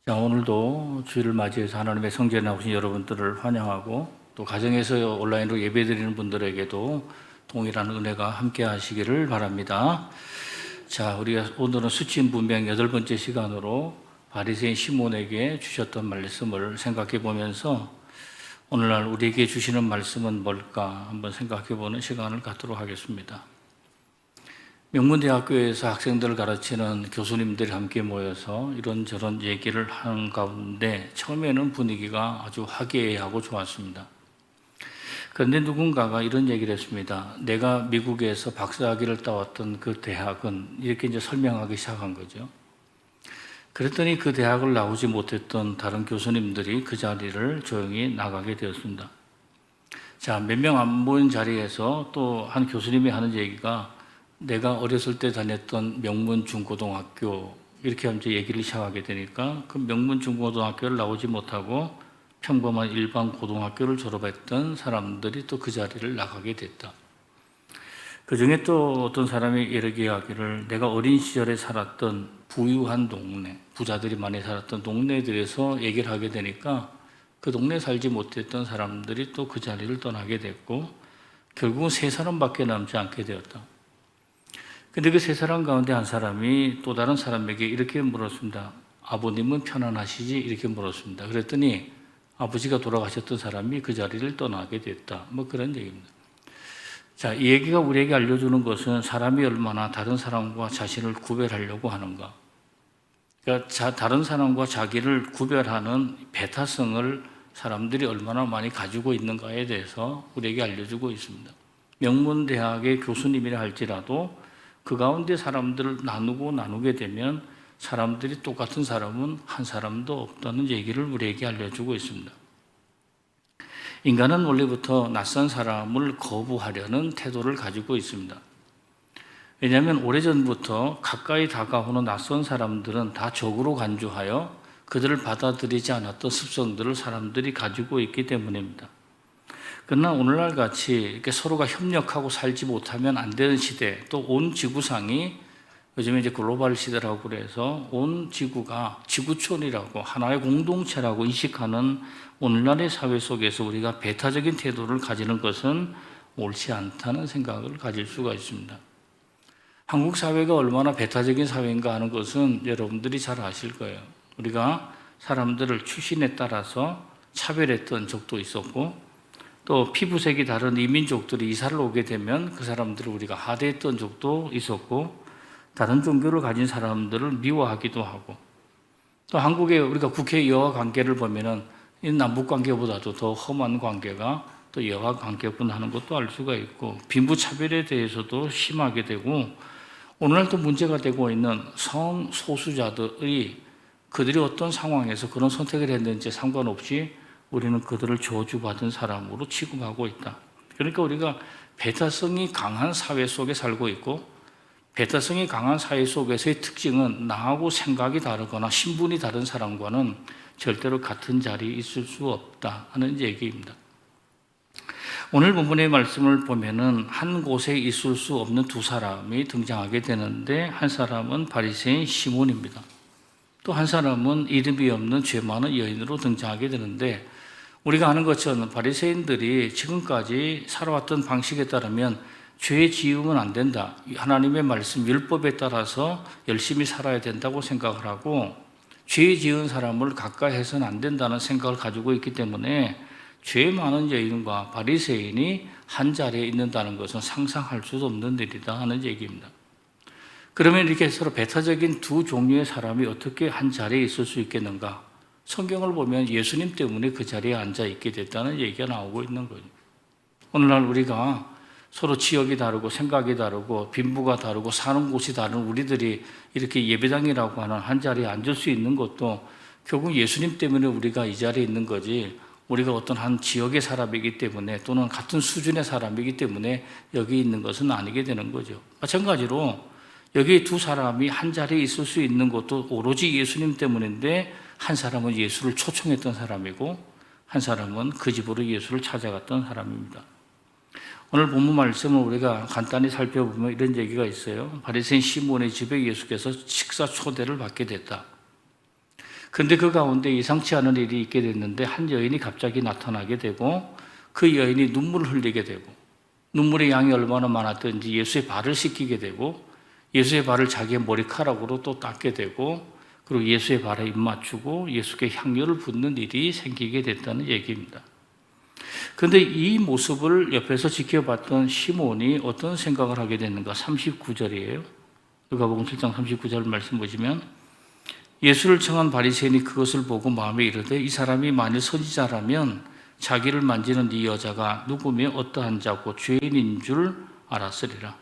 자, 오늘도 주일을 맞이해서 하나님의 성전에 나오신 여러분들을 환영하고 또 가정에서 온라인으로 예배드리는 분들에게도 동일한 은혜가 함께 하시기를 바랍니다. 자, 우리가 오늘은 수치인분명 8번째 시간으로 바리새인 시몬에게 주셨던 말씀을 생각해 보면서 오늘날 우리에게 주시는 말씀은 뭘까 한번 생각해 보는 시간을 갖도록 하겠습니다. 명문대학교에서 학생들을 가르치는 교수님들이 함께 모여서 이런저런 얘기를 하는 가운데 처음에는 분위기가 아주 화기애애하고 좋았습니다. 그런데 누군가가 이런 얘기를 했습니다. 내가 미국에서 박사학위를 따왔던 그 대학은 이렇게 이제 설명하기 시작한 거죠. 그랬더니 그 대학을 나오지 못했던 다른 교수님들이 그 자리를 조용히 나가게 되었습니다. 자, 몇 명 안 모인 자리에서 또 한 교수님이 하는 얘기가 내가 어렸을 때 다녔던 명문중고등학교 이렇게 하면서 얘기를 시작하게 되니까 그 명문중고등학교를 나오지 못하고 평범한 일반 고등학교를 졸업했던 사람들이 또 그 자리를 나가게 됐다. 그 중에 또 어떤 사람이 이렇게 이야기를 내가 어린 시절에 살았던 부유한 동네, 부자들이 많이 살았던 동네들에서 얘기를 하게 되니까 그 동네에 살지 못했던 사람들이 또 그 자리를 떠나게 됐고 결국은 3사람밖에 남지 않게 되었다. 근데 그 3사람 가운데 한 사람이 또 다른 사람에게 이렇게 물었습니다. 아버님은 편안하시지? 이렇게 물었습니다. 그랬더니 아버지가 돌아가셨던 사람이 그 자리를 떠나게 됐다. 뭐 그런 얘기입니다. 자, 이 얘기가 우리에게 알려주는 것은 사람이 얼마나 다른 사람과 자신을 구별하려고 하는가. 그러니까 다른 사람과 자기를 구별하는 배타성을 사람들이 얼마나 많이 가지고 있는가에 대해서 우리에게 알려주고 있습니다. 명문대학의 교수님이라 할지라도 그 가운데 사람들을 나누게 되면 사람들이 똑같은 사람은 한 사람도 없다는 얘기를 우리에게 알려주고 있습니다. 인간은 원래부터 낯선 사람을 거부하려는 태도를 가지고 있습니다. 왜냐하면 오래전부터 가까이 다가오는 낯선 사람들은 다 적으로 간주하여 그들을 받아들이지 않았던 습성들을 사람들이 가지고 있기 때문입니다. 그러나 오늘날 같이 이렇게 서로가 협력하고 살지 못하면 안 되는 시대, 또 온 지구상이 요즘에 이제 글로벌 시대라고 그래서 온 지구가 지구촌이라고 하나의 공동체라고 인식하는 오늘날의 사회 속에서 우리가 배타적인 태도를 가지는 것은 옳지 않다는 생각을 가질 수가 있습니다. 한국 사회가 얼마나 배타적인 사회인가 하는 것은 여러분들이 잘 아실 거예요. 우리가 사람들을 출신에 따라서 차별했던 적도 있었고 또 피부색이 다른 이민족들이 이사를 오게 되면 그 사람들을 우리가 하대했던 적도 있었고 다른 종교를 가진 사람들을 미워하기도 하고 또 한국의 우리가 국회 여하 관계를 보면은 이 남북 관계보다도 더 험한 관계가 또 여하 관계군 하는 것도 알 수가 있고 빈부 차별에 대해서도 심하게 되고 오늘날 또 문제가 되고 있는 성소수자들이 그들이 어떤 상황에서 그런 선택을 했는지 상관없이 우리는 그들을 저주받은 사람으로 취급하고 있다. 그러니까 우리가 배타성이 강한 사회 속에 살고 있고 배타성이 강한 사회 속에서의 특징은 나하고 생각이 다르거나 신분이 다른 사람과는 절대로 같은 자리에 있을 수 없다 하는 얘기입니다. 오늘 본문의 말씀을 보면은 한 곳에 있을 수 없는 2사람이 등장하게 되는데 한 사람은 바리새인 시몬입니다. 또 한 사람은 이름이 없는 죄 많은 여인으로 등장하게 되는데 우리가 아는 것처럼 바리새인들이 지금까지 살아왔던 방식에 따르면 죄 지으면 안 된다. 하나님의 말씀 율법에 따라서 열심히 살아야 된다고 생각을 하고 죄 지은 사람을 가까이 해서는 안 된다는 생각을 가지고 있기 때문에 죄 많은 여인과 바리새인이 한 자리에 있는다는 것은 상상할 수도 없는 일이다 하는 얘기입니다. 그러면 이렇게 서로 배타적인 2 종류의 사람이 어떻게 한 자리에 있을 수 있겠는가? 성경을 보면 예수님 때문에 그 자리에 앉아 있게 됐다는 얘기가 나오고 있는 거죠. 오늘날 우리가 서로 지역이 다르고 생각이 다르고 빈부가 다르고 사는 곳이 다른 우리들이 이렇게 예배당이라고 하는 한 자리에 앉을 수 있는 것도 결국 예수님 때문에 우리가 이 자리에 있는 거지 우리가 어떤 한 지역의 사람이기 때문에 또는 같은 수준의 사람이기 때문에 여기 있는 것은 아니게 되는 거죠. 마찬가지로 여기 2사람이 한 자리에 있을 수 있는 것도 오로지 예수님 때문인데 한 사람은 예수를 초청했던 사람이고 한 사람은 그 집으로 예수를 찾아갔던 사람입니다. 오늘 본문 말씀을 우리가 간단히 살펴보면 이런 얘기가 있어요. 바리새인 시몬의 집에 예수께서 식사 초대를 받게 됐다. 그런데 그 가운데 예상치 않은 일이 있게 됐는데 한 여인이 갑자기 나타나게 되고 그 여인이 눈물을 흘리게 되고 눈물의 양이 얼마나 많았든지 예수의 발을 씻기게 되고 예수의 발을 자기의 머리카락으로 또 닦게 되고 그리고 예수의 발에 입 맞추고 예수께 향유를 붓는 일이 생기게 됐다는 얘기입니다. 그런데 이 모습을 옆에서 지켜봤던 시몬이 어떤 생각을 하게 됐는가? 39절이에요. 누가복음 7장 39절 말씀 보시면 예수를 청한 바리새인이 그것을 보고 마음에 이르되 이 사람이 만일 선지자라면 자기를 만지는 이 여자가 누구며 어떠한 자고 죄인인 줄 알았으리라.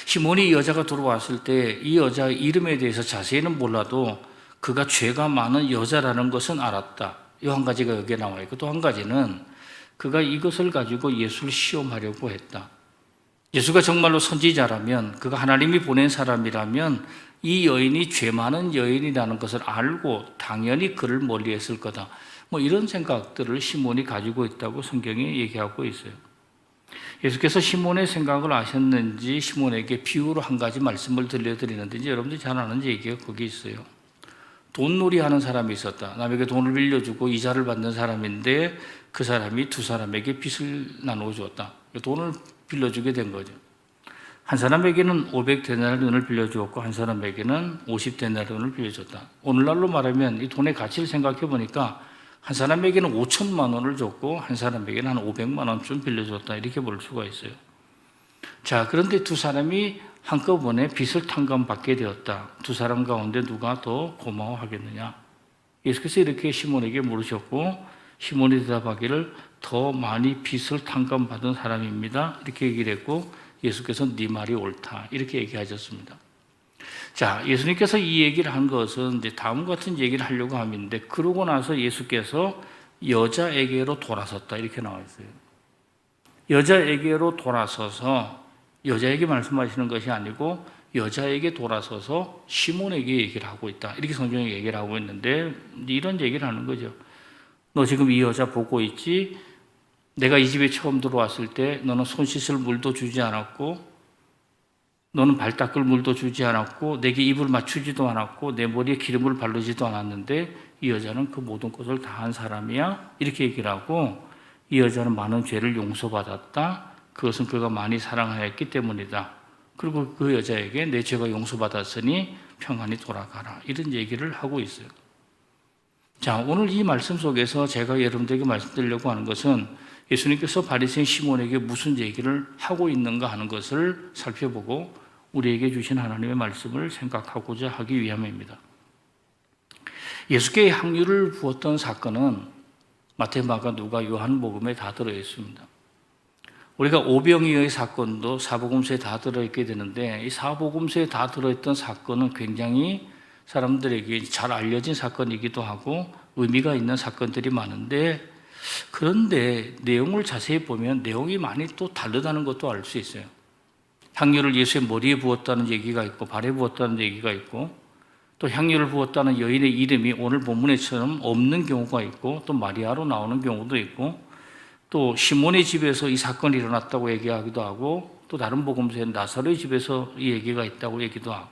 시몬이 이 여자가 들어왔을 때 이 여자의 이름에 대해서 자세히는 몰라도 그가 죄가 많은 여자라는 것은 알았다. 이 한 가지가 여기에 나와 있고 또 한 가지는 그가 이것을 가지고 예수를 시험하려고 했다. 예수가 정말로 선지자라면 그가 하나님이 보낸 사람이라면 이 여인이 죄 많은 여인이라는 것을 알고 당연히 그를 멀리했을 거다. 이런 생각들을 시몬이 가지고 있다고 성경에 얘기하고 있어요. 예수께서 시몬의 생각을 아셨는지 시몬에게 비유로 한 가지 말씀을 들려드리는데 이제 여러분들이 잘 아는 얘기가 거기 있어요. 돈놀이 하는 사람이 있었다. 남에게 돈을 빌려주고 이자를 받는 사람인데 그 사람이 두 사람에게 빚을 나누어 주었다. 돈을 빌려주게 된 거죠. 한 사람에게는 500데나리온을 빌려주었고 한 사람에게는 50데나리온을 빌려줬다. 오늘날로 말하면 이 돈의 가치를 생각해 보니까 한 사람에게는 5천만 원을 줬고 한 사람에게는 한 500만 원쯤 빌려줬다. 이렇게 볼 수가 있어요. 자, 그런데 두 사람이 한꺼번에 빚을 탕감받게 되었다. 두 사람 가운데 누가 더 고마워하겠느냐? 예수께서 이렇게 시몬에게 물으셨고 시몬이 대답하기를 더 많이 빚을 탕감받은 사람입니다. 이렇게 얘기를 했고 예수께서 네 말이 옳다. 이렇게 얘기하셨습니다. 자, 예수님께서 이 얘기를 한 것은 이제 다음 같은 얘기를 하려고 함인데 그러고 나서 예수께서 여자에게로 돌아섰다. 이렇게 나와 있어요. 여자에게로 돌아서서 여자에게 말씀하시는 것이 아니고 여자에게 돌아서서 시몬에게 얘기를 하고 있다. 이렇게 성경에 얘기를 하고 있는데 이런 얘기를 하는 거죠. 너 지금 이 여자 보고 있지? 내가 이 집에 처음 들어왔을 때 너는 손 씻을 물도 주지 않았고 너는 발 닦을 물도 주지 않았고 내게 입을 맞추지도 않았고 내 머리에 기름을 바르지도 않았는데 이 여자는 그 모든 것을 다 한 사람이야? 이렇게 얘기를 하고 이 여자는 많은 죄를 용서받았다. 그것은 그가 많이 사랑하였기 때문이다. 그리고 그 여자에게 내 죄가 용서받았으니 평안히 돌아가라. 이런 얘기를 하고 있어요. 자, 오늘 이 말씀 속에서 제가 여러분들에게 말씀드리려고 하는 것은 예수님께서 바리새인 시몬에게 무슨 얘기를 하고 있는가 하는 것을 살펴보고 우리에게 주신 하나님의 말씀을 생각하고자 하기 위함입니다. 예수께 향유를 부었던 사건은 마태, 마가, 누가, 요한복음에 다 들어있습니다. 우리가 오병이어의 사건도 사복음서에 다 들어있게 되는데 이 사복음서에 다 들어있던 사건은 굉장히 사람들에게 잘 알려진 사건이기도 하고 의미가 있는 사건들이 많은데 그런데 내용을 자세히 보면 내용이 많이 또 다르다는 것도 알 수 있어요. 향유를 예수의 머리에 부었다는 얘기가 있고 발에 부었다는 얘기가 있고 또 향유를 부었다는 여인의 이름이 오늘 본문에처럼 없는 경우가 있고 또 마리아로 나오는 경우도 있고 또 시몬의 집에서 이 사건이 일어났다고 얘기하기도 하고 또 다른 복음서에는 나사로의 집에서 이 얘기가 있다고 얘기도 하고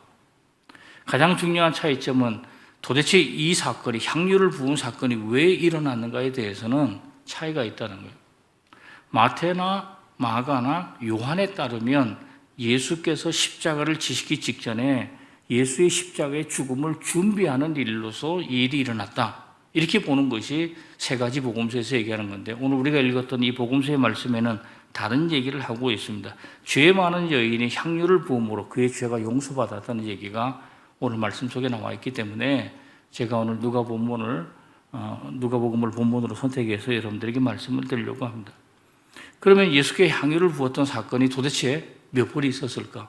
가장 중요한 차이점은 도대체 이 사건이 향유를 부은 사건이 왜 일어났는가에 대해서는 차이가 있다는 거예요. 마태나 마가나 요한에 따르면 예수께서 십자가를 지시기 직전에 예수의 십자가의 죽음을 준비하는 일로서 이 일이 일어났다. 이렇게 보는 것이 세 가지 복음서에서 얘기하는 건데 오늘 우리가 읽었던 이 복음서의 말씀에는 다른 얘기를 하고 있습니다. 죄 많은 여인이 향유를 부음으로 그의 죄가 용서받았다는 얘기가 오늘 말씀 속에 나와 있기 때문에 제가 오늘 누가복음을 본문으로 선택해서 여러분들에게 말씀을 드리려고 합니다. 그러면 예수께 향유를 부었던 사건이 도대체 몇 번이 있었을까?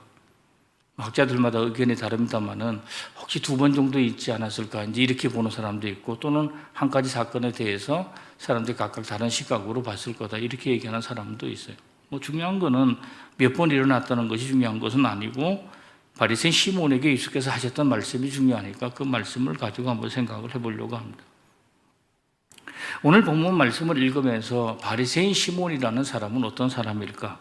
학자들마다 의견이 다릅니다만은 혹시 2번 정도 있지 않았을까? 이제 이렇게 보는 사람도 있고 또는 한 가지 사건에 대해서 사람들이 각각 다른 시각으로 봤을 거다. 이렇게 얘기하는 사람도 있어요. 중요한 거는 몇 번 일어났다는 것이 중요한 것은 아니고 바리새인 시몬에게 예수께서 하셨던 말씀이 중요하니까 그 말씀을 가지고 한번 생각을 해보려고 합니다. 오늘 본문 말씀을 읽으면서 바리새인 시몬이라는 사람은 어떤 사람일까?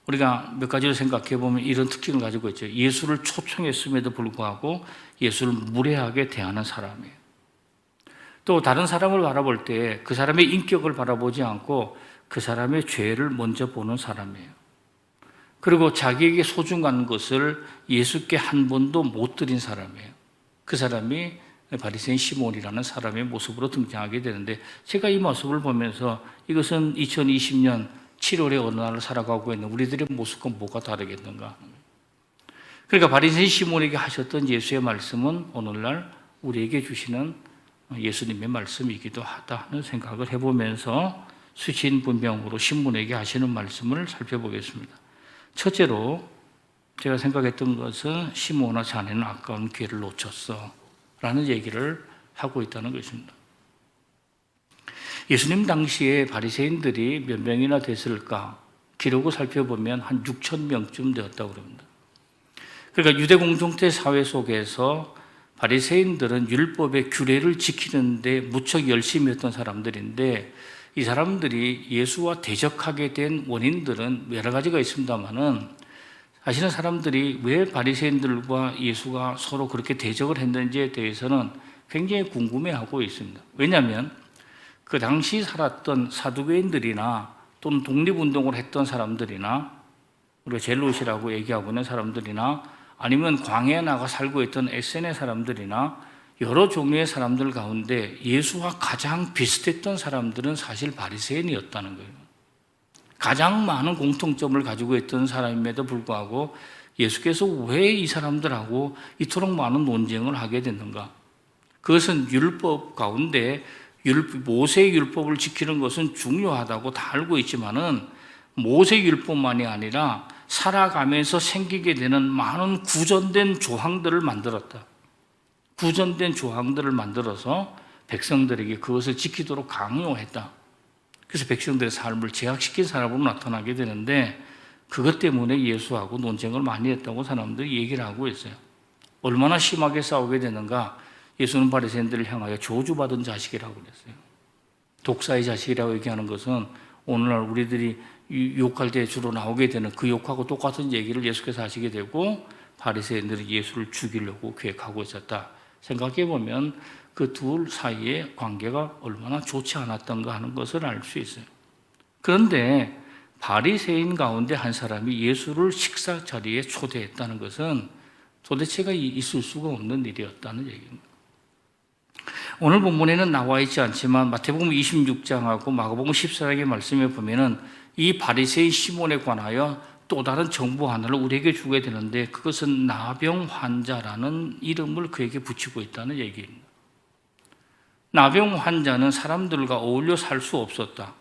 우리가 몇 가지를 생각해 보면 이런 특징을 가지고 있죠. 예수를 초청했음에도 불구하고 예수를 무례하게 대하는 사람이에요. 또 다른 사람을 바라볼 때 그 사람의 인격을 바라보지 않고 그 사람의 죄를 먼저 보는 사람이에요. 그리고 자기에게 소중한 것을 예수께 한 번도 못 드린 사람이에요. 그 사람이 바리새인 시몬이라는 사람의 모습으로 등장하게 되는데, 제가 이 모습을 보면서 이것은 2020년 7월의 어느 날을 살아가고 있는 우리들의 모습과 뭐가 다르겠는가. 그러니까 바리새인 시몬에게 하셨던 예수의 말씀은 오늘날 우리에게 주시는 예수님의 말씀이기도 하다는 생각을 해보면서 수신분명으로 신문에게 하시는 말씀을 살펴보겠습니다. 첫째로 제가 생각했던 것은 시몬아, 자네는 아까운 기회를 놓쳤어 라는 얘기를 하고 있다는 것입니다. 예수님 당시에 바리새인들이 몇 명이나 됐을까? 기록을 살펴보면 한 6천 명쯤 되었다고 합니다. 그러니까 유대 공동체 사회 속에서 바리새인들은 율법의 규례를 지키는데 무척 열심히 했던 사람들인데, 이 사람들이 예수와 대적하게 된 원인들은 여러 가지가 있습니다만은, 사실은 사람들이 왜 바리새인들과 예수가 서로 그렇게 대적을 했는지에 대해서는 굉장히 궁금해하고 있습니다. 왜냐하면 그 당시 살았던 사두개인들이나 또는 독립운동을 했던 사람들이나 우리가 젤롯이라고 얘기하고 있는 사람들이나 아니면 광야에 나가 살고 있던 에센의 사람들이나 여러 종류의 사람들 가운데 예수와 가장 비슷했던 사람들은 사실 바리새인이었다는 거예요. 가장 많은 공통점을 가지고 있던 사람임에도 불구하고 예수께서 왜 이 사람들하고 이토록 많은 논쟁을 하게 됐는가? 그것은 율법 가운데 모세의 율법을 지키는 것은 중요하다고 다 알고 있지만은 모세 율법만이 아니라 살아가면서 생기게 되는 많은 구전된 조항들을 만들었다. 구전된 조항들을 만들어서 백성들에게 그것을 지키도록 강요했다. 그래서 백성들의 삶을 제약시킨 사람으로 나타나게 되는데, 그것 때문에 예수하고 논쟁을 많이 했다고 사람들이 얘기를 하고 있어요. 얼마나 심하게 싸우게 되는가? 예수는 바리새인들을 향하여 저주받은 자식이라고 그랬어요. 독사의 자식이라고 얘기하는 것은 오늘날 우리들이 욕할 때 주로 나오게 되는 그 욕하고 똑같은 얘기를 예수께서 하시게 되고, 바리새인들이 예수를 죽이려고 계획하고 있었다. 생각해 보면 그 둘 사이의 관계가 얼마나 좋지 않았던가 하는 것을 알 수 있어요. 그런데 바리새인 가운데 한 사람이 예수를 식사 자리에 초대했다는 것은 도대체가 있을 수가 없는 일이었다는 얘기입니다. 오늘 본문에는 나와 있지 않지만 마태복음 26장하고 마가복음 14장의 말씀에 보면은 이 바리새인 시몬에 관하여 또 다른 정보 하나를 우리에게 주게 되는데, 그것은 나병 환자라는 이름을 그에게 붙이고 있다는 얘기입니다. 나병 환자는 사람들과 어울려 살 수 없었다.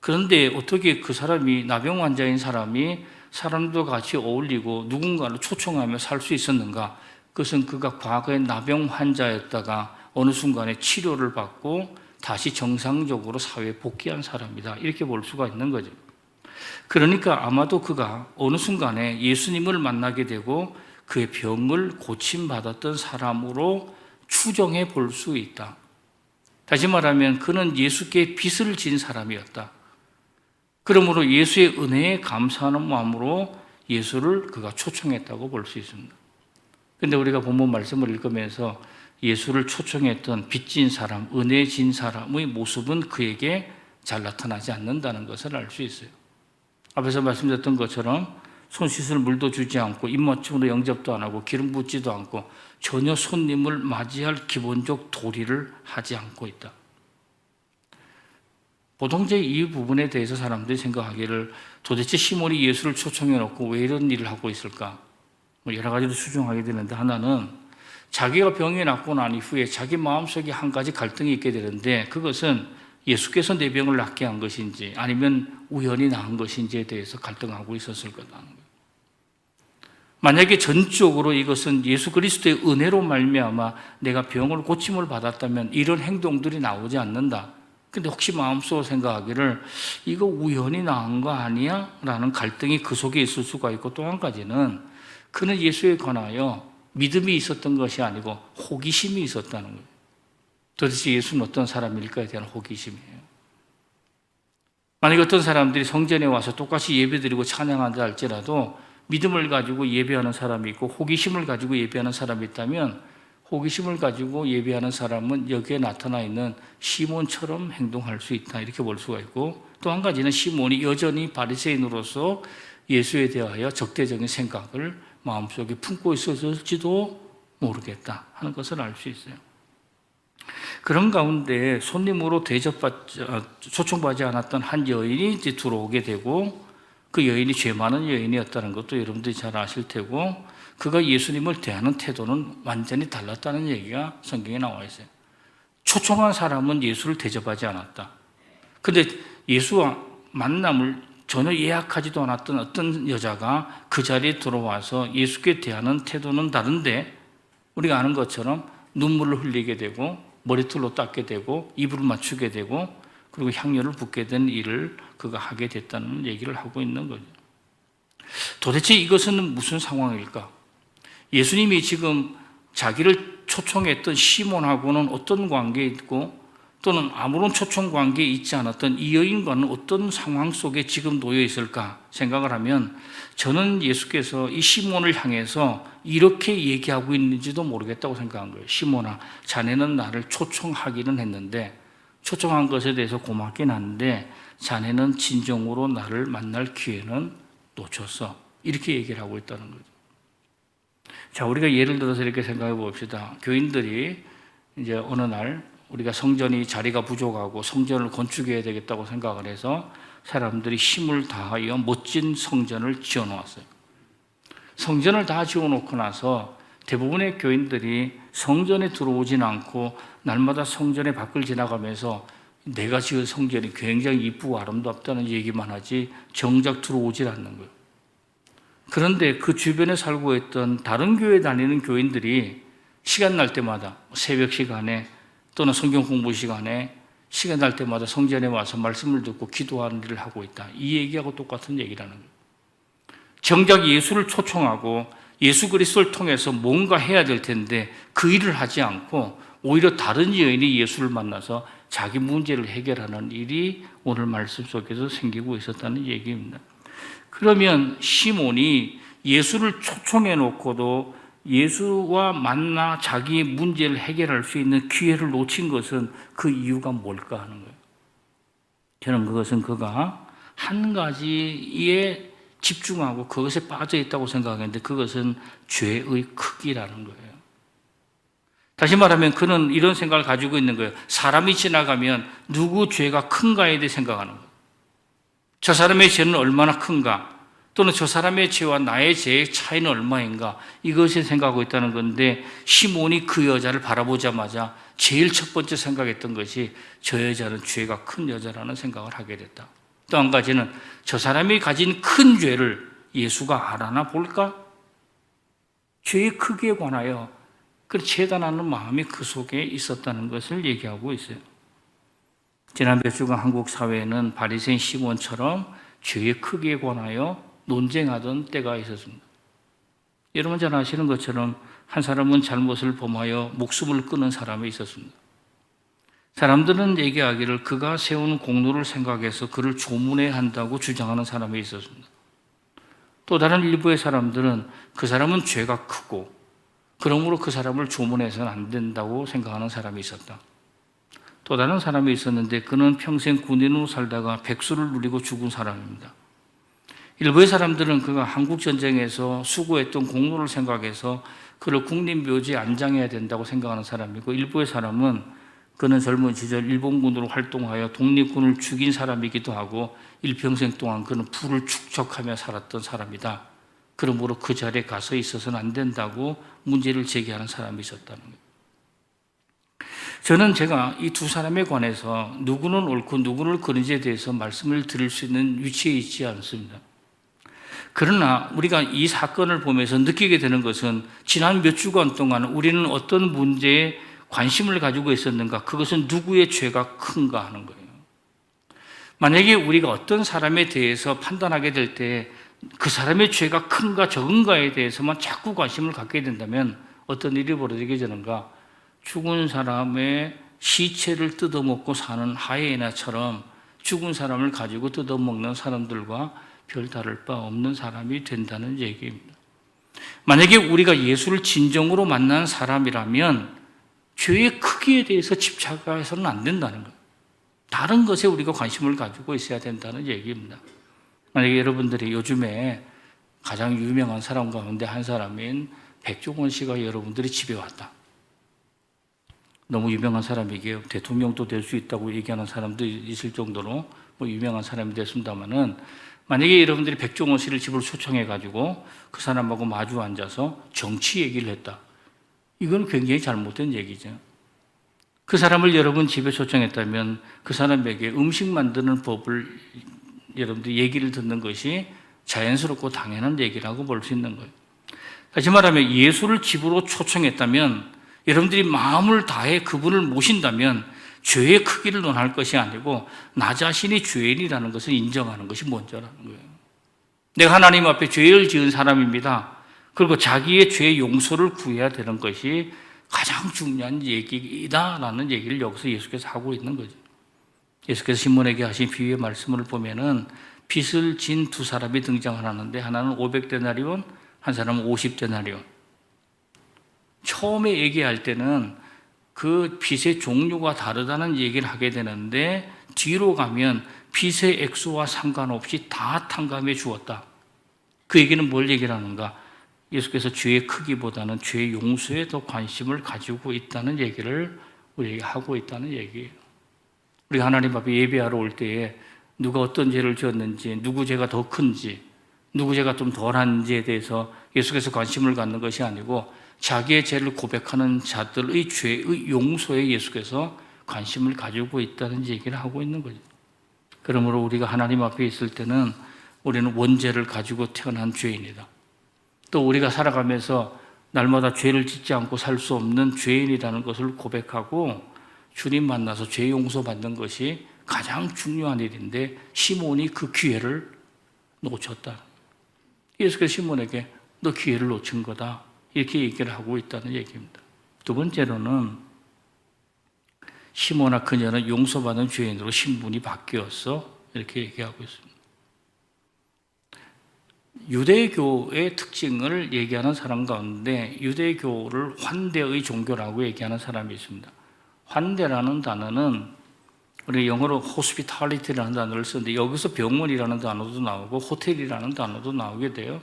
그런데 어떻게 그 사람이, 나병 환자인 사람이 사람들과 같이 어울리고 누군가를 초청하며 살 수 있었는가? 그것은 그가 과거에 나병 환자였다가 어느 순간에 치료를 받고 다시 정상적으로 사회에 복귀한 사람이다. 이렇게 볼 수가 있는 거죠. 그러니까 아마도 그가 어느 순간에 예수님을 만나게 되고 그의 병을 고침받았던 사람으로 추정해 볼 수 있다. 다시 말하면 그는 예수께 빚을 진 사람이었다. 그러므로 예수의 은혜에 감사하는 마음으로 예수를 그가 초청했다고 볼 수 있습니다. 그런데 우리가 본문 말씀을 읽으면서 예수를 초청했던 빚진 사람, 은혜 진 사람의 모습은 그에게 잘 나타나지 않는다는 것을 알 수 있어요. 앞에서 말씀드렸던 것처럼 손 씻을 물도 주지 않고 입맞춤으로 영접도 안 하고 기름 붓지도 않고 전혀 손님을 맞이할 기본적 도리를 하지 않고 있다. 보통 이 부분에 대해서 사람들이 생각하기를 도대체 시몬이 예수를 초청해 놓고 왜 이런 일을 하고 있을까? 여러 가지로 추정하게 되는데, 하나는 자기가 병이 낫고 난 이후에 자기 마음속에 한 가지 갈등이 있게 되는데, 그것은 예수께서 내 병을 낫게 한 것인지 아니면 우연히 나은 것인지에 대해서 갈등하고 있었을 거라는 거예요. 만약에 전적으로 이것은 예수 그리스도의 은혜로 말미암아 내가 병을 고침을 받았다면 이런 행동들이 나오지 않는다. 근데 혹시 마음속으로 생각하기를 이거 우연히 나은 거 아니야? 라는 갈등이 그 속에 있을 수가 있고, 또 한 가지는 그는 예수에 관하여 믿음이 있었던 것이 아니고 호기심이 있었다는 거예요. 도대체 예수는 어떤 사람일까에 대한 호기심이에요. 만약에 어떤 사람들이 성전에 와서 똑같이 예배드리고 찬양한다 할지라도 믿음을 가지고 예배하는 사람이 있고 호기심을 가지고 예배하는 사람이 있다면 호기심을 가지고 예배하는 사람은 여기에 나타나 있는 시몬처럼 행동할 수 있다, 이렇게 볼 수가 있고, 또 한 가지는 시몬이 여전히 바리새인으로서 예수에 대하여 적대적인 생각을 마음속에 품고 있었을지도 모르겠다 하는 것을 알 수 있어요. 그런 가운데 손님으로 초청받지 않았던 한 여인이 이제 들어오게 되고, 그 여인이 죄 많은 여인이었다는 것도 여러분들이 잘 아실 테고, 그가 예수님을 대하는 태도는 완전히 달랐다는 얘기가 성경에 나와 있어요. 초청한 사람은 예수를 대접하지 않았다. 근데 예수와 만남을 전혀 예약하지도 않았던 어떤 여자가 그 자리에 들어와서 예수께 대하는 태도는 다른데, 우리가 아는 것처럼 눈물을 흘리게 되고 머리털로 닦게 되고 이불을 맞추게 되고 그리고 향료를 붓게 된 일을 그가 하게 됐다는 얘기를 하고 있는 거죠. 도대체 이것은 무슨 상황일까? 예수님이 지금 자기를 초청했던 시몬하고는 어떤 관계에 있고, 또는 아무런 초청 관계에 있지 않았던 이 여인과는 어떤 상황 속에 지금 놓여 있을까 생각을 하면, 저는 예수께서 이 시몬을 향해서 이렇게 얘기하고 있는지도 모르겠다고 생각한 거예요. 시몬아, 자네는 나를 초청하기는 했는데, 초청한 것에 대해서 고맙긴 한데 자네는 진정으로 나를 만날 기회는 놓쳤어, 이렇게 얘기를 하고 있다는 거죠. 자, 우리가 예를 들어서 이렇게 생각해 봅시다. 교인들이 이제 어느 날 우리가 성전이 자리가 부족하고 성전을 건축해야 되겠다고 생각을 해서 사람들이 힘을 다하여 멋진 성전을 지어 놓았어요. 성전을 다 지어 놓고 나서 대부분의 교인들이 성전에 들어오진 않고 날마다 성전의 밖을 지나가면서 내가 지은 성전이 굉장히 이쁘고 아름답다는 얘기만 하지 정작 들어오질 않는 거예요. 그런데 그 주변에 살고 있던 다른 교회 다니는 교인들이 시간 날 때마다 새벽 시간에 또는 성경 공부 시간에 시간 날 때마다 성전에 와서 말씀을 듣고 기도하는 일을 하고 있다, 이 얘기하고 똑같은 얘기라는 거예요. 정작 예수를 초청하고 예수 그리스도를 통해서 뭔가 해야 될 텐데 그 일을 하지 않고 오히려 다른 여인이 예수를 만나서 자기 문제를 해결하는 일이 오늘 말씀 속에서 생기고 있었다는 얘기입니다. 그러면 시몬이 예수를 초청해 놓고도 예수와 만나 자기의 문제를 해결할 수 있는 기회를 놓친 것은 그 이유가 뭘까 하는 거예요. 저는 그것은 그가 한 가지에 집중하고 그것에 빠져 있다고 생각하는데, 그것은 죄의 크기라는 거예요. 다시 말하면 그는 이런 생각을 가지고 있는 거예요. 사람이 지나가면 누구 죄가 큰가에 대해 생각하는 거예요. 저 사람의 죄는 얼마나 큰가, 또는 저 사람의 죄와 나의 죄의 차이는 얼마인가, 이것을 생각하고 있다는 건데, 시몬이 그 여자를 바라보자마자 제일 첫 번째 생각했던 것이 저 여자는 죄가 큰 여자라는 생각을 하게 됐다. 또 한 가지는 저 사람이 가진 큰 죄를 예수가 알아나 볼까? 죄의 크기에 관하여 재단하는 마음이 그 속에 있었다는 것을 얘기하고 있어요. 지난 몇 주간 한국 사회에는 바리새인 시몬처럼 죄의 크기에 관하여 논쟁하던 때가 있었습니다. 여러분 잘 아시는 것처럼 한 사람은 잘못을 범하여 목숨을 끊은 사람이 있었습니다. 사람들은 얘기하기를 그가 세운 공로를 생각해서 그를 조문해야 한다고 주장하는 사람이 있었습니다. 또 다른 일부의 사람들은 그 사람은 죄가 크고 그러므로 그 사람을 조문해서는 안 된다고 생각하는 사람이 있었다. 또 다른 사람이 있었는데 그는 평생 군인으로 살다가 백수를 누리고 죽은 사람입니다. 일부의 사람들은 그가 한국전쟁에서 수고했던 공로를 생각해서 그를 국립묘지에 안장해야 된다고 생각하는 사람이고, 일부의 사람은 그는 젊은 시절 일본군으로 활동하여 독립군을 죽인 사람이기도 하고 일평생 동안 그는 부를 축적하며 살았던 사람이다, 그러므로 그 자리에 가서 있어서는 안 된다고 문제를 제기하는 사람이 있었다는 거예요. 저는 제가 이 두 사람에 관해서 누구는 옳고 누구는 그른지에 대해서 말씀을 드릴 수 있는 위치에 있지 않습니다. 그러나 우리가 이 사건을 보면서 느끼게 되는 것은 지난 몇 주간 동안 우리는 어떤 문제에 관심을 가지고 있었는가, 그것은 누구의 죄가 큰가 하는 거예요. 만약에 우리가 어떤 사람에 대해서 판단하게 될 때 그 사람의 죄가 큰가 적은가에 대해서만 자꾸 관심을 갖게 된다면 어떤 일이 벌어지게 되는가, 죽은 사람의 시체를 뜯어먹고 사는 하이에나처럼 죽은 사람을 가지고 뜯어먹는 사람들과 별 다를 바 없는 사람이 된다는 얘기입니다. 만약에 우리가 예수를 진정으로 만난 사람이라면 죄의 크기에 대해서 집착해서는 안 된다는 거예요. 다른 것에 우리가 관심을 가지고 있어야 된다는 얘기입니다. 만약에 여러분들이 요즘에 가장 유명한 사람 가운데 한 사람인 백종원 씨가 여러분들이 집에 왔다. 너무 유명한 사람이기에 대통령도 될 수 있다고 얘기하는 사람도 있을 정도로 유명한 사람이 됐습니다만은, 만약에 여러분들이 백종원 씨를 집으로 초청해가지고 그 사람하고 마주 앉아서 정치 얘기를 했다. 이건 굉장히 잘못된 얘기죠. 그 사람을 여러분 집에 초청했다면 그 사람에게 음식 만드는 법을 여러분들이 얘기를 듣는 것이 자연스럽고 당연한 얘기라고 볼 수 있는 거예요. 다시 말하면 예수를 집으로 초청했다면, 여러분들이 마음을 다해 그분을 모신다면 죄의 크기를 논할 것이 아니고 나 자신이 죄인이라는 것을 인정하는 것이 먼저라는 거예요. 내가 하나님 앞에 죄를 지은 사람입니다. 그리고 자기의 죄 용서를 구해야 되는 것이 가장 중요한 얘기다라는 얘기를 여기서 예수께서 하고 있는 거죠. 예수께서 시몬에게 하신 비유의 말씀을 보면은 빚을 진 두 사람이 등장하는데, 하나는 500데나리온, 한 사람은 50데나리온. 처음에 얘기할 때는 그 빚의 종류가 다르다는 얘기를 하게 되는데, 뒤로 가면 빚의 액수와 상관없이 다 탕감해 주었다. 그 얘기는 뭘 얘기를 하는가? 예수께서 죄의 크기보다는 죄 용서에 더 관심을 가지고 있다는 얘기를 우리에게 하고 있다는 얘기예요. 우리가 하나님 앞에 예배하러 올 때에 누가 어떤 죄를 지었는지, 누구 죄가 더 큰지, 누구 죄가 좀 덜한지에 대해서 예수께서 관심을 갖는 것이 아니고 자기의 죄를 고백하는 자들의 죄의 용서에 예수께서 관심을 가지고 있다는 얘기를 하고 있는 거죠. 그러므로 우리가 하나님 앞에 있을 때는 우리는 원죄를 가지고 태어난 죄인이다. 또 우리가 살아가면서 날마다 죄를 짓지 않고 살 수 없는 죄인이라는 것을 고백하고 주님 만나서 죄 용서받는 것이 가장 중요한 일인데, 시몬이 그 기회를 놓쳤다. 예수께서 시몬에게 너 기회를 놓친 거다, 이렇게 얘기를 하고 있다는 얘기입니다. 두 번째로는 시몬아, 그녀는 용서받은 죄인으로 신분이 바뀌었어, 이렇게 얘기하고 있습니다. 유대교의 특징을 얘기하는 사람 가운데 유대교를 환대의 종교라고 얘기하는 사람이 있습니다. 환대라는 단어는 우리 영어로 hospitality라는 단어를 쓰는데, 여기서 병원이라는 단어도 나오고 호텔이라는 단어도 나오게 돼요.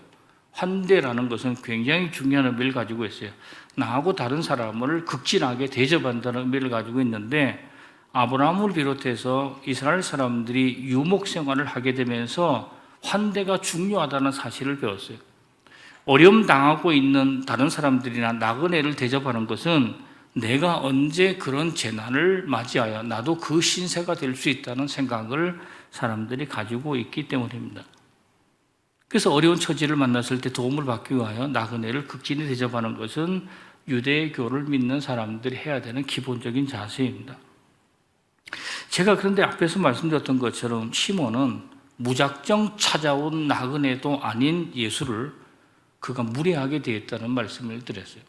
환대라는 것은 굉장히 중요한 의미를 가지고 있어요. 나하고 다른 사람을 극진하게 대접한다는 의미를 가지고 있는데, 아브라함을 비롯해서 이스라엘 사람들이 유목 생활을 하게 되면서 환대가 중요하다는 사실을 배웠어요. 어려움 당하고 있는 다른 사람들이나 나그네를 대접하는 것은 내가 언제 그런 재난을 맞이하여 나도 그 신세가 될 수 있다는 생각을 사람들이 가지고 있기 때문입니다. 그래서 어려운 처지를 만났을 때 도움을 받기 위하여 나그네를 극진히 대접하는 것은 유대교를 믿는 사람들이 해야 되는 기본적인 자세입니다. 제가 그런데 앞에서 말씀드렸던 것처럼 시몬은 무작정 찾아온 나그네도 아닌 예수를 그가 무례하게 대했다는 말씀을 드렸어요.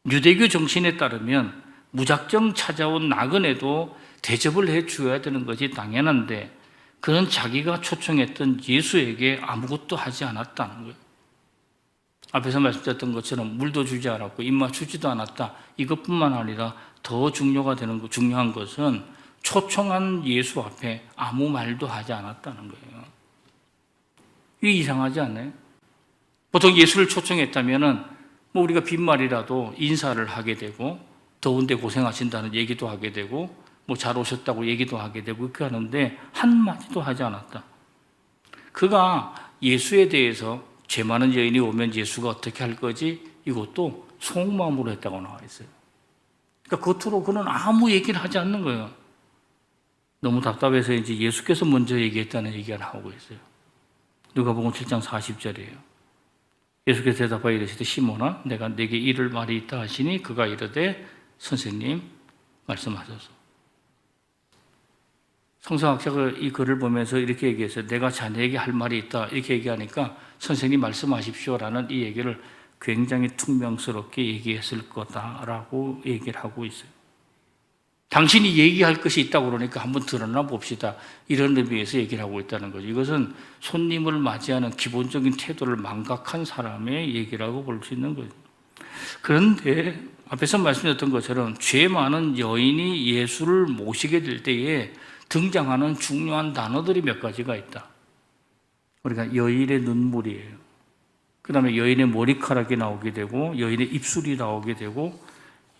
유대교 정신에 따르면 무작정 찾아온 나그네도 대접을 해 주어야 되는 것이 당연한데, 그는 자기가 초청했던 예수에게 아무것도 하지 않았다는 거예요. 앞에서 말씀드렸던 것처럼 물도 주지 않았고 입맛 주지도 않았다. 이것뿐만 아니라 더 중요한 것은 초청한 예수 앞에 아무 말도 하지 않았다는 거예요. 이게 이상하지 않나요? 보통 예수를 초청했다면은 우리가 빈말이라도 인사를 하게 되고, 더운데 고생하신다는 얘기도 하게 되고, 잘 오셨다고 얘기도 하게 되고, 그렇게 하는데 한마디도 하지 않았다. 그가 예수에 대해서 죄 많은 여인이 오면 예수가 어떻게 할 거지? 이것도 속마음으로 했다고 나와 있어요. 그러니까 겉으로 그는 아무 얘기를 하지 않는 거예요. 너무 답답해서 이제 예수께서 먼저 얘기했다는 얘기가 나오고 있어요. 누가복음 7장 40절이에요. 예수께서 대답하여 이르시되 시몬아, 내가 네게 이를 말이 있다 하시니 그가 이르되 선생님 말씀하소서. 성서학자가 이 글을 보면서 이렇게 얘기했어요. 내가 자네에게 할 말이 있다, 이렇게 얘기하니까 선생님 말씀하십시오라는 이 얘기를 굉장히 퉁명스럽게 얘기했을 거다라고 얘기를 하고 있어요. 당신이 얘기할 것이 있다고 그러니까 한번 드러나 봅시다. 이런 의미에서 얘기를 하고 있다는 거죠. 이것은 손님을 맞이하는 기본적인 태도를 망각한 사람의 얘기라고 볼 수 있는 거죠. 그런데 앞에서 말씀드렸던 것처럼 죄 많은 여인이 예수를 모시게 될 때에 등장하는 중요한 단어들이 몇 가지가 있다. 우리가 여인의 눈물이에요. 그 다음에 여인의 머리카락이 나오게 되고 여인의 입술이 나오게 되고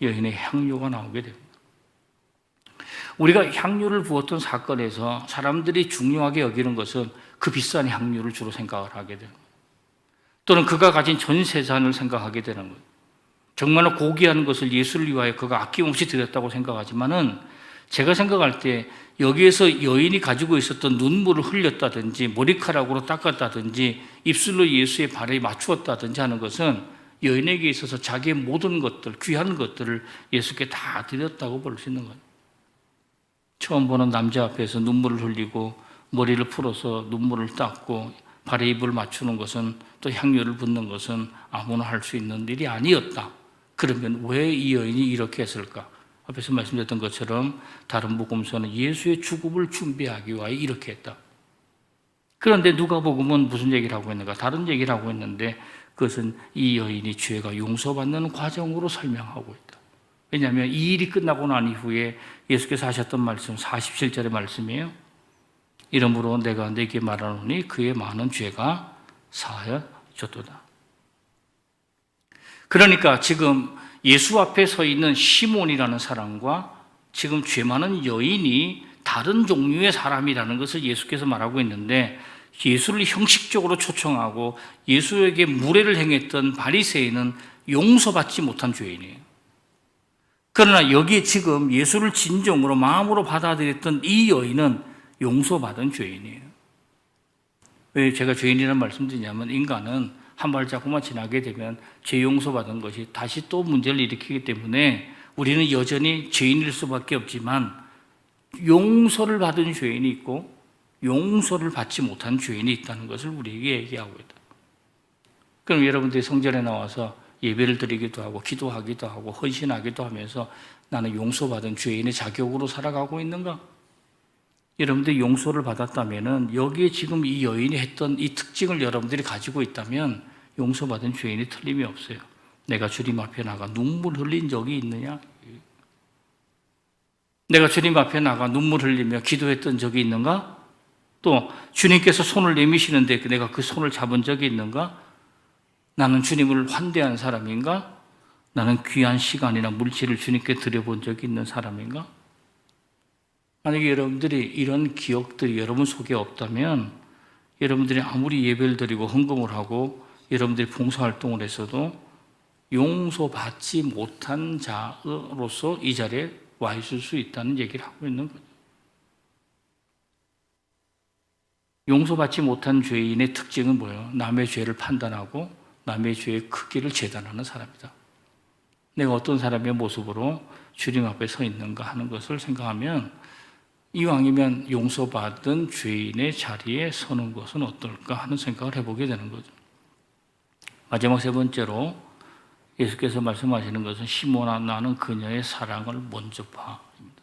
여인의 향료가 나오게 됩니다. 우리가 향료를 부었던 사건에서 사람들이 중요하게 여기는 것은 그 비싼 향료를 주로 생각을 하게 되는 거예요. 또는 그가 가진 전 재산을 생각하게 되는 거예요. 정말로 고귀한 것을 예수를 위하여 그가 아낌없이 드렸다고 생각하지만은 제가 생각할 때 여기에서 여인이 가지고 있었던 눈물을 흘렸다든지 머리카락으로 닦았다든지 입술로 예수의 발에 맞추었다든지 하는 것은 여인에게 있어서 자기의 모든 것들, 귀한 것들을 예수께 다 드렸다고 볼 수 있는 거예요. 처음 보는 남자 앞에서 눈물을 흘리고 머리를 풀어서 눈물을 닦고 발에 입을 맞추는 것은 또 향료를 붓는 것은 아무나 할 수 있는 일이 아니었다. 그러면 왜 이 여인이 이렇게 했을까? 앞에서 말씀드렸던 것처럼 다른 복음서는 예수의 죽음을 준비하기 위하여 이렇게 했다. 그런데 누가복음은 무슨 얘기를 하고 있는가? 다른 얘기를 하고 있는데 그것은 이 여인이 죄가 용서받는 과정으로 설명하고 있다. 왜냐하면 이 일이 끝나고 난 이후에 예수께서 하셨던 말씀 47절의 말씀이에요. 이러므로 내가 네게 말하노니 그의 많은 죄가 사하여졌도다. 그러니까 지금 예수 앞에 서 있는 시몬이라는 사람과 지금 죄 많은 여인이 다른 종류의 사람이라는 것을 예수께서 말하고 있는데 예수를 형식적으로 초청하고 예수에게 무례를 행했던 바리새인은 용서받지 못한 죄인이에요. 그러나 여기에 지금 예수를 진정으로 마음으로 받아들였던 이 여인은 용서받은 죄인이에요. 왜 제가 죄인이라는 말씀드리냐면 인간은 한 발자국만 지나게 되면 죄 용서받은 것이 다시 또 문제를 일으키기 때문에 우리는 여전히 죄인일 수밖에 없지만 용서를 받은 죄인이 있고 용서를 받지 못한 죄인이 있다는 것을 우리에게 얘기하고 있다. 그럼 여러분들이 성전에 나와서 예배를 드리기도 하고 기도하기도 하고 헌신하기도 하면서 나는 용서받은 죄인의 자격으로 살아가고 있는가? 여러분들이 용서를 받았다면 여기에 지금 이 여인이 했던 이 특징을 여러분들이 가지고 있다면 용서받은 죄인이 틀림이 없어요. 내가 주님 앞에 나가 눈물 흘린 적이 있느냐? 내가 주님 앞에 나가 눈물 흘리며 기도했던 적이 있는가? 또 주님께서 손을 내미시는데 내가 그 손을 잡은 적이 있는가? 나는 주님을 환대한 사람인가? 나는 귀한 시간이나 물질을 주님께 드려본 적이 있는 사람인가? 만약에 여러분들이 이런 기억들이 여러분 속에 없다면 여러분들이 아무리 예배를 드리고 헌금을 하고 여러분들이 봉사활동을 했어도 용서받지 못한 자로서 이 자리에 와 있을 수 있다는 얘기를 하고 있는 거죠. 용서받지 못한 죄인의 특징은 뭐예요? 남의 죄를 판단하고 남의 죄의 크기를 재단하는 사람이다. 내가 어떤 사람의 모습으로 주님 앞에 서 있는가 하는 것을 생각하면 이왕이면 용서받은 죄인의 자리에 서는 것은 어떨까 하는 생각을 해보게 되는 거죠. 마지막 세 번째로 예수께서 말씀하시는 것은 시몬아 나는 그녀의 사랑을 먼저 봐입니다.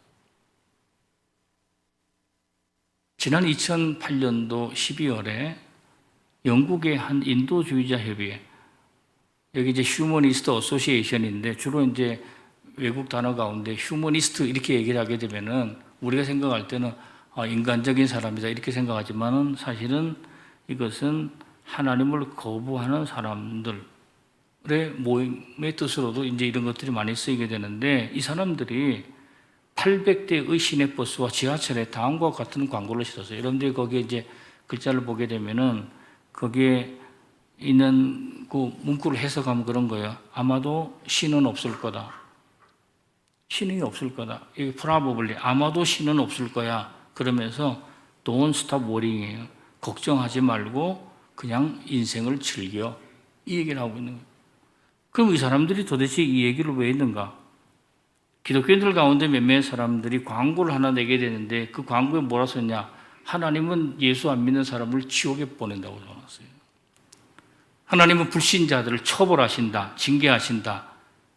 지난 2008년도 12월에 영국의 한 인도주의자 협의회, 여기 이제 휴머니스트 어소시에이션인데 주로 이제 외국 단어 가운데 휴머니스트 이렇게 얘기를 하게 되면은 우리가 생각할 때는 인간적인 사람이다 이렇게 생각하지만은 사실은 이것은 하나님을 거부하는 사람들의 모임의 뜻으로도 이제 이런 것들이 많이 쓰이게 되는데 이 사람들이 800대의 시내버스와 지하철에 다음과 같은 광고를 실었어요. 여러분들이 거기에 이제 글자를 보게 되면은 거기에 있는 그 문구를 해석하면 그런 거예요. 아마도 신은 없을 거다. 신이 없을 거다. 이게 probably 아마도 신은 없을 거야. 그러면서 don't stop worrying이에요. 걱정하지 말고 그냥 인생을 즐겨. 이 얘기를 하고 있는 거예요. 그럼 이 사람들이 도대체 이 얘기를 왜 했는가? 기독교인들 가운데 몇몇 사람들이 광고를 하나 내게 되는데 그 광고에 뭐라 썼냐? 하나님은 예수 안 믿는 사람을 지옥에 보낸다고 적어놨어요. 하나님은 불신자들을 처벌하신다, 징계하신다,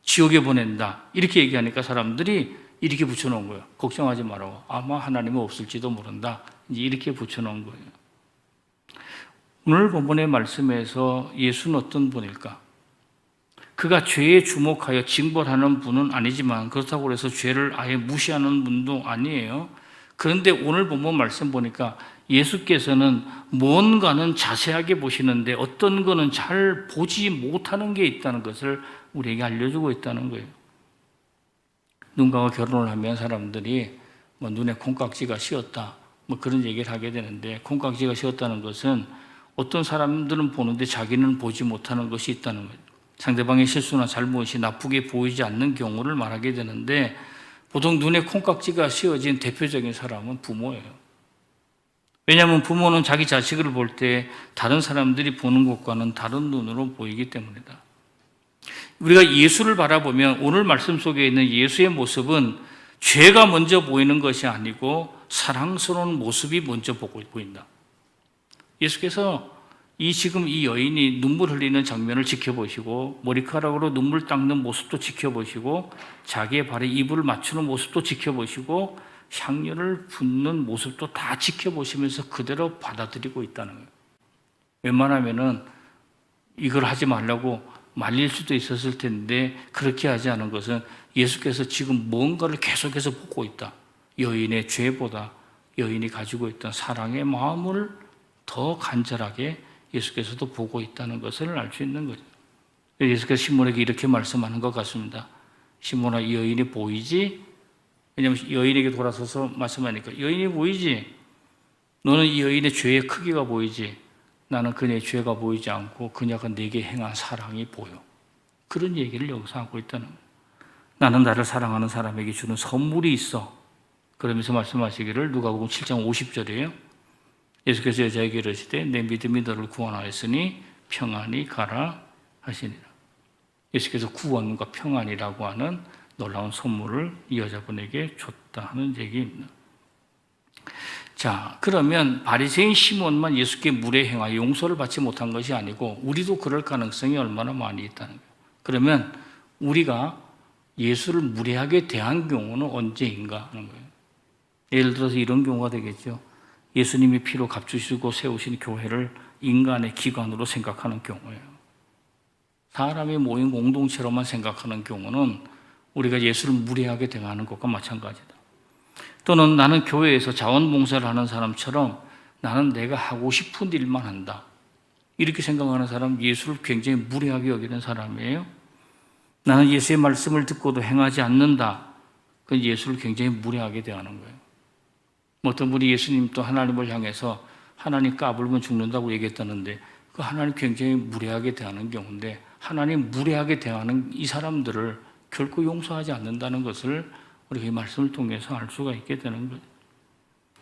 지옥에 보낸다 이렇게 얘기하니까 사람들이 이렇게 붙여놓은 거예요. 걱정하지 말라고. 아마 하나님은 없을지도 모른다. 이제 이렇게 붙여놓은 거예요. 오늘 본문의 말씀에서 예수는 어떤 분일까? 그가 죄에 주목하여 징벌하는 분은 아니지만 그렇다고 해서 죄를 아예 무시하는 분도 아니에요. 그런데 오늘 본문 말씀 보니까 예수께서는 뭔가는 자세하게 보시는데 어떤 거는 잘 보지 못하는 게 있다는 것을 우리에게 알려주고 있다는 거예요. 누군가와 결혼을 하면 사람들이 눈에 콩깍지가 씌었다 그런 얘기를 하게 되는데, 콩깍지가 씌었다는 것은 어떤 사람들은 보는데 자기는 보지 못하는 것이 있다는 거예요. 상대방의 실수나 잘못이 나쁘게 보이지 않는 경우를 말하게 되는데, 보통 눈에 콩깍지가 씌어진 대표적인 사람은 부모예요. 왜냐하면 부모는 자기 자식을 볼 때 다른 사람들이 보는 것과는 다른 눈으로 보이기 때문이다. 우리가 예수를 바라보면 오늘 말씀 속에 있는 예수의 모습은 죄가 먼저 보이는 것이 아니고 사랑스러운 모습이 먼저 보인다. 예수께서 지금 이 여인이 눈물 흘리는 장면을 지켜보시고 머리카락으로 눈물 닦는 모습도 지켜보시고 자기의 발에 이불을 맞추는 모습도 지켜보시고 향료를 붓는 모습도 다 지켜보시면서 그대로 받아들이고 있다는 거예요. 웬만하면은 이걸 하지 말라고 말릴 수도 있었을 텐데 그렇게 하지 않은 것은 예수께서 지금 뭔가를 계속해서 보고 있다. 여인의 죄보다 여인이 가지고 있던 사랑의 마음을 더 간절하게 예수께서도 보고 있다는 것을 알 수 있는 거죠. 예수께서 시몬에게 이렇게 말씀하는 것 같습니다. 시몬아, 이 여인이 보이지? 왜냐하면 여인에게 돌아서서 말씀하니까 여인이 보이지? 너는 이 여인의 죄의 크기가 보이지? 나는 그녀의 죄가 보이지 않고 그녀가 내게 행한 사랑이 보여. 그런 얘기를 여기서 하고 있다는 거예요. 나는 나를 사랑하는 사람에게 주는 선물이 있어. 그러면서 말씀하시기를 누가복음 7장 50절이에요. 예수께서 여자에게 이르시되 내 믿음이 너를 구원하였으니 평안히 가라 하시니라. 예수께서 구원과 평안이라고 하는 놀라운 선물을 이 여자분에게 줬다 하는 얘기입니다. 자, 그러면 바리새인 시몬만 예수께 무례 행하여 용서를 받지 못한 것이 아니고 우리도 그럴 가능성이 얼마나 많이 있다는 거예요. 그러면 우리가 예수를 무례하게 대한 경우는 언제인가 하는 거예요. 예를 들어서 이런 경우가 되겠죠. 예수님이 피로 값주시고 세우신 교회를 인간의 기관으로 생각하는 경우예요. 사람이 모인 공동체로만 생각하는 경우는 우리가 예수를 무례하게 대하는 것과 마찬가지다. 또는 나는 교회에서 자원봉사를 하는 사람처럼 나는 내가 하고 싶은 일만 한다. 이렇게 생각하는 사람, 예수를 굉장히 무례하게 여기는 사람이에요. 나는 예수의 말씀을 듣고도 행하지 않는다. 그건 예수를 굉장히 무례하게 대하는 거예요. 어떤 분이 예수님 또 하나님을 향해서 하나님 까불면 죽는다고 얘기했다는데 그 하나님 굉장히 무례하게 대하는 경우인데, 하나님 무례하게 대하는 이 사람들을 결코 용서하지 않는다는 것을 우리가 이 말씀을 통해서 알 수가 있게 되는 거예요.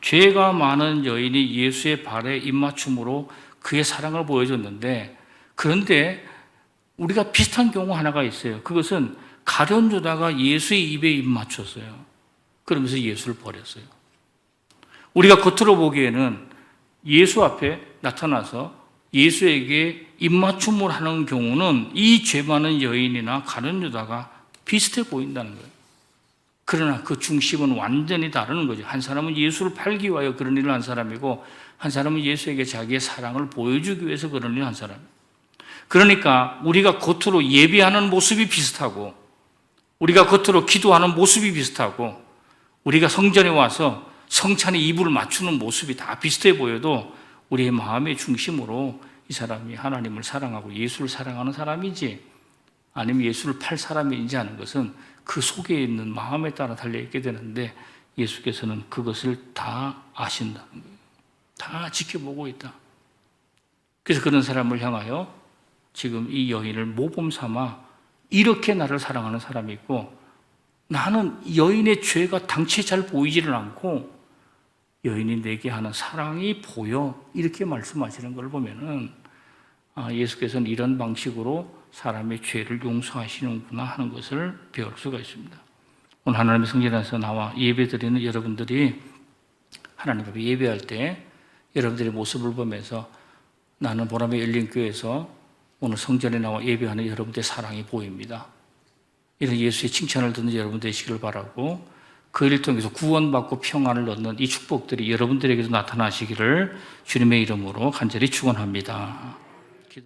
죄가 많은 여인이 예수의 발에 입맞춤으로 그의 사랑을 보여줬는데, 그런데 우리가 비슷한 경우 하나가 있어요. 그것은 가룟 유다가 예수의 입에 입맞췄어요. 그러면서 예수를 버렸어요. 우리가 겉으로 보기에는 예수 앞에 나타나서 예수에게 입맞춤을 하는 경우는 이 죄 많은 여인이나 가룟 유다가 비슷해 보인다는 거예요. 그러나 그 중심은 완전히 다른 거죠. 한 사람은 예수를 팔기 위하여 그런 일을 한 사람이고, 한 사람은 예수에게 자기의 사랑을 보여주기 위해서 그런 일을 한 사람이에요. 그러니까 우리가 겉으로 예배하는 모습이 비슷하고, 우리가 겉으로 기도하는 모습이 비슷하고, 우리가 성전에 와서 성찬에 이불을 맞추는 모습이 다 비슷해 보여도 우리의 마음의 중심으로 이 사람이 하나님을 사랑하고 예수를 사랑하는 사람이지 아니면 예수를 팔 사람인지 하는 것은 그 속에 있는 마음에 따라 달려있게 되는데, 예수께서는 그것을 다 아신다는 거예요. 다 지켜보고 있다. 그래서 그런 사람을 향하여 지금 이 여인을 모범 삼아 이렇게 나를 사랑하는 사람이 있고, 나는 여인의 죄가 당최 잘 보이지를 않고 여인이 내게 하는 사랑이 보여, 이렇게 말씀하시는 걸 보면은 예수께서는 이런 방식으로 사람의 죄를 용서하시는구나 하는 것을 배울 수가 있습니다. 오늘 하나님의 성전 안에서 나와 예배드리는 여러분들이 하나님 앞에 예배할 때 여러분들의 모습을 보면서 나는 보람의 열린교회에서 오늘 성전에 나와 예배하는 여러분들의 사랑이 보입니다. 이런 예수의 칭찬을 듣는 여러분 되시기를 바라고, 그 일을 통해서 구원받고 평안을 얻는 이 축복들이 여러분들에게도 나타나시기를 주님의 이름으로 간절히 축원합니다.